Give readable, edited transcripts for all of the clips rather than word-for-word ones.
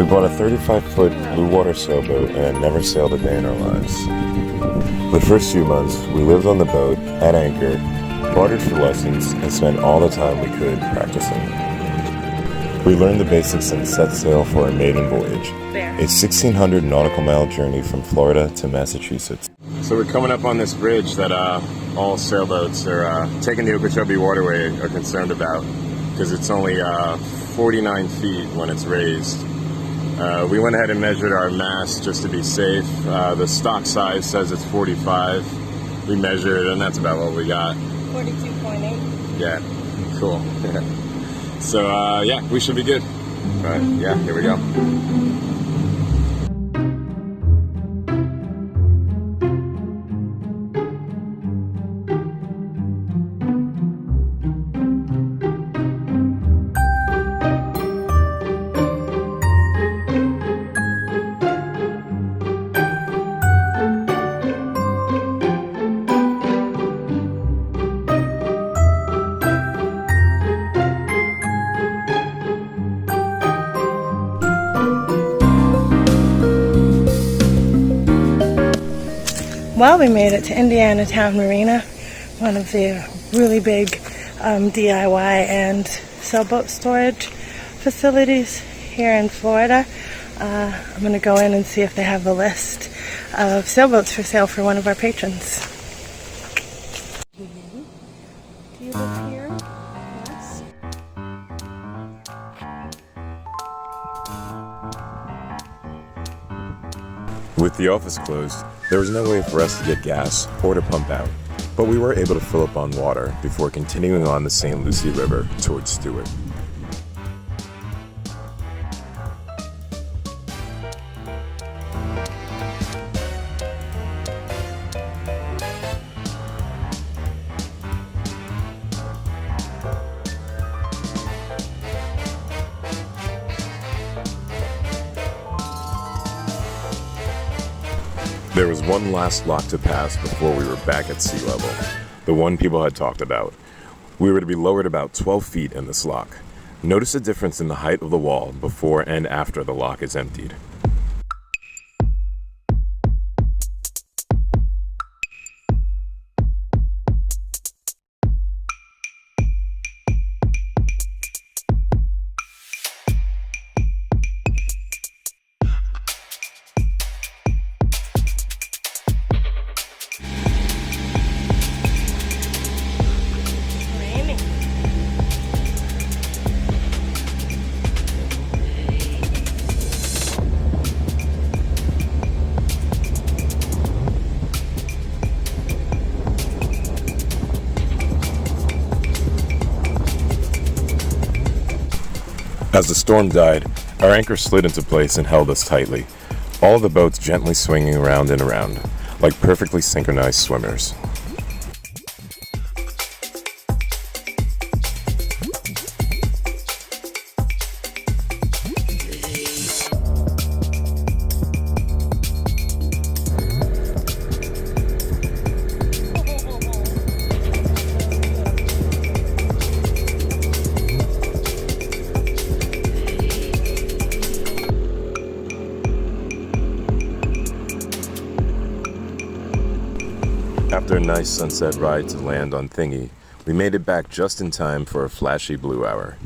We bought a 35-foot blue water sailboat and never sailed a day in our lives. For the first few months, we lived on the boat, at anchor, bartered for lessons, and spent all the time we could practicing. We learned the basics and set sail for our maiden voyage, a 1,600 nautical mile journey from Florida to Massachusetts. So we're coming up on this bridge that all sailboats are taking the Okeechobee Waterway are concerned about, because it's only 49 feet when it's raised. We went ahead and measured our mast just to be safe. The stock size says it's 45. We measured, and that's about what we got. 42.8. Yeah, cool. So, yeah, we should be good. All right, yeah, here we go. Well, we made it to Indianatown Marina, one of the really big DIY and sailboat storage facilities here in Florida. I'm going to go in and see if they have a list of sailboats for sale for one of our patrons. Do you live here? Yes. With the office closed, there was no way for us to get gas or to pump out, but we were able to fill up on water before continuing on the St. Lucie River towards Stuart. There was one last lock to pass before we were back at sea level, the one people had talked about. We were to be lowered about 12 feet in this lock. Notice the difference in the height of the wall before and after the lock is emptied. As the storm died, our anchor slid into place and held us tightly, all of the boats gently swinging around and around, like perfectly synchronized swimmers. After a nice sunset ride to land on Thingy, we made it back just in time for a flashy blue hour.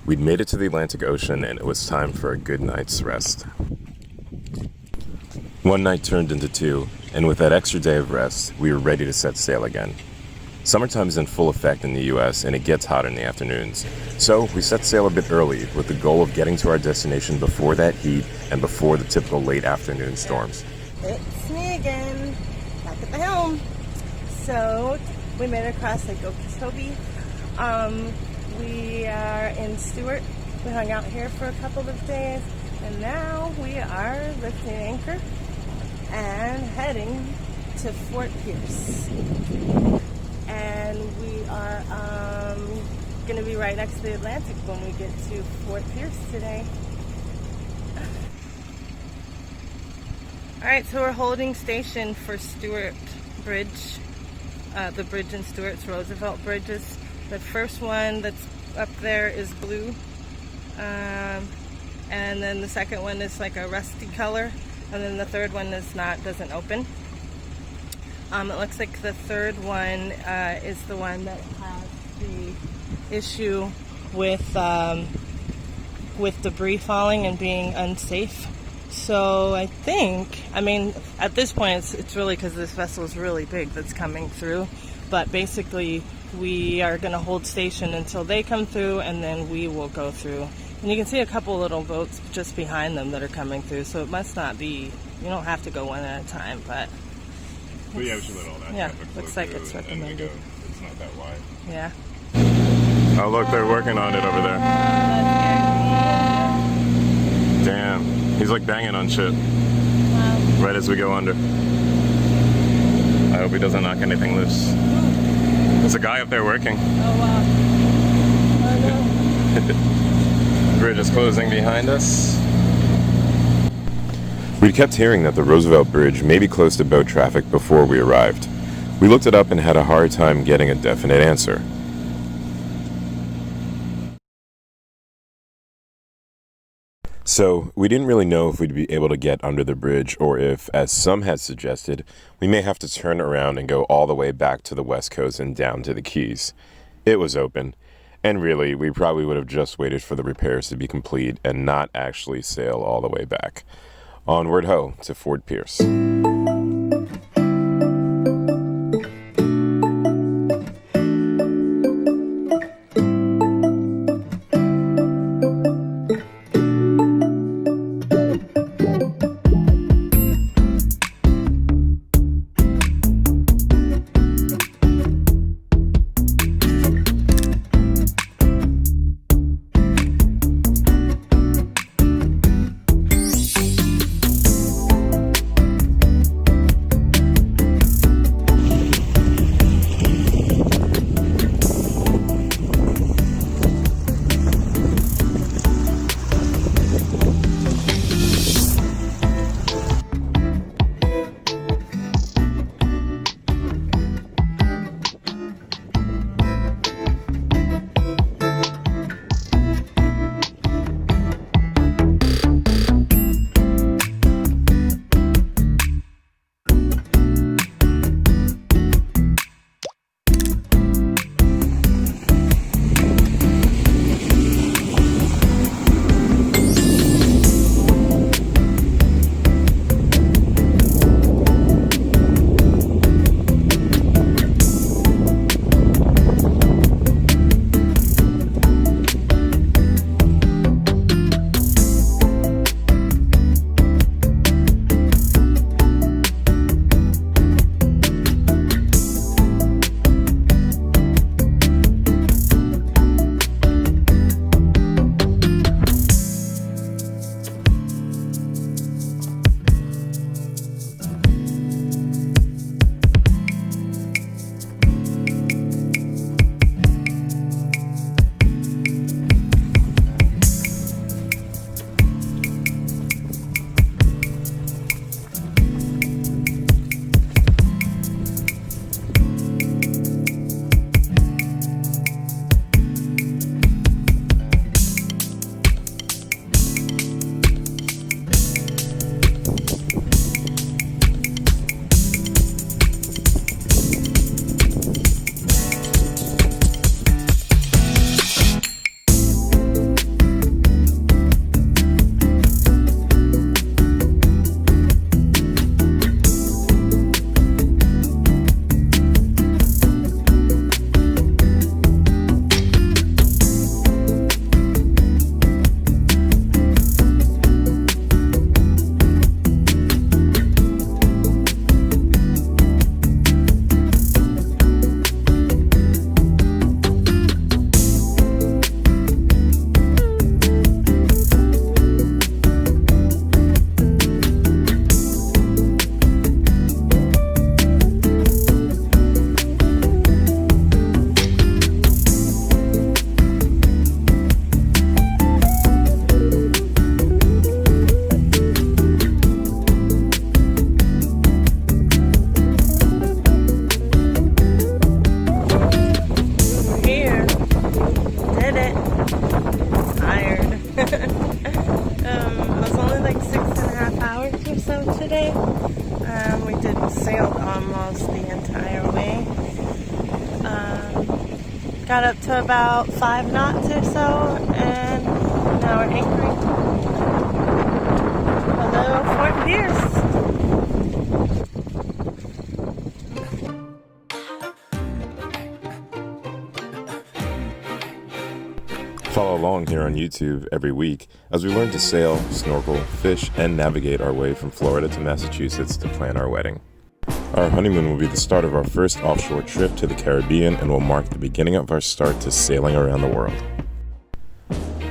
We'd made it to the Atlantic Ocean and it was time for a good night's rest. One night turned into two, and with that extra day of rest, we were ready to set sail again. Summertime's in full effect in the US and it gets hot in the afternoons. So we set sail a bit early with the goal of getting to our destination before that heat and before the typical late afternoon storms. It's me again, back at the helm. So we made it across Lake Okeechobee. We are in Stuart. We hung out here for a couple of days, and now we are lifting anchor and heading to Fort Pierce. And we are going to be right next to the Atlantic when we get to Fort Pierce today. All right, so we're holding station for Stuart Bridge. The bridge in Stuart's Roosevelt bridges. The first one that's up there is blue. and then the second one is like a rusty color, and then the third one doesn't open. It looks like the third one is the one that has the issue with debris falling and being unsafe. So I think, at this point it's really because this vessel is really big that's coming through, but basically we are going to hold station until they come through, and then we will go through. And you can see a couple little boats just behind them that are coming through, so it must not be, you don't have to go one at a time, but yeah, we should let all that traffic looks like it's recommended. It's not that wide. Yeah. Oh look, they're working on it over there. Damn, he's like banging on shit. Wow. Right as we go under. I hope he doesn't knock anything loose. There's a guy up there working. Oh wow. Oh no. Bridge is closing behind us. We'd kept hearing that the Roosevelt Bridge may be close to boat traffic before we arrived. We looked it up and had a hard time getting a definite answer. So, we didn't really know if we'd be able to get under the bridge, or if, as some had suggested, we may have to turn around and go all the way back to the west coast and down to the Keys. It was open, and really, we probably would have just waited for the repairs to be complete and not actually sail all the way back. Onward ho to Fort Pierce. today. We sailed almost the entire way. Got up to about 5 knots or so, and now we're anchoring below Fort Pierce. Follow along here on YouTube every week as we learn to sail, snorkel, fish, and navigate our way from Florida to Massachusetts to plan our wedding. Our honeymoon will be the start of our first offshore trip to the Caribbean and will mark the beginning of our start to sailing around the world.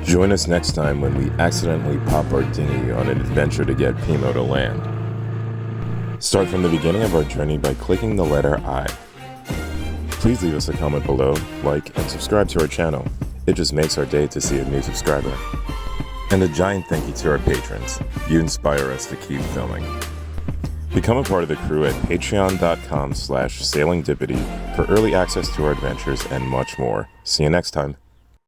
Join us next time when we accidentally pop our dinghy on an adventure to get Pimo to land. Start from the beginning of our journey by clicking the letter I. Please leave us a comment below, like, and subscribe to our channel. It just makes our day to see a new subscriber. And a giant thank you to our patrons. You inspire us to keep filming. Become a part of the crew at patreon.com/sailingdipity for early access to our adventures and much more. See you next time.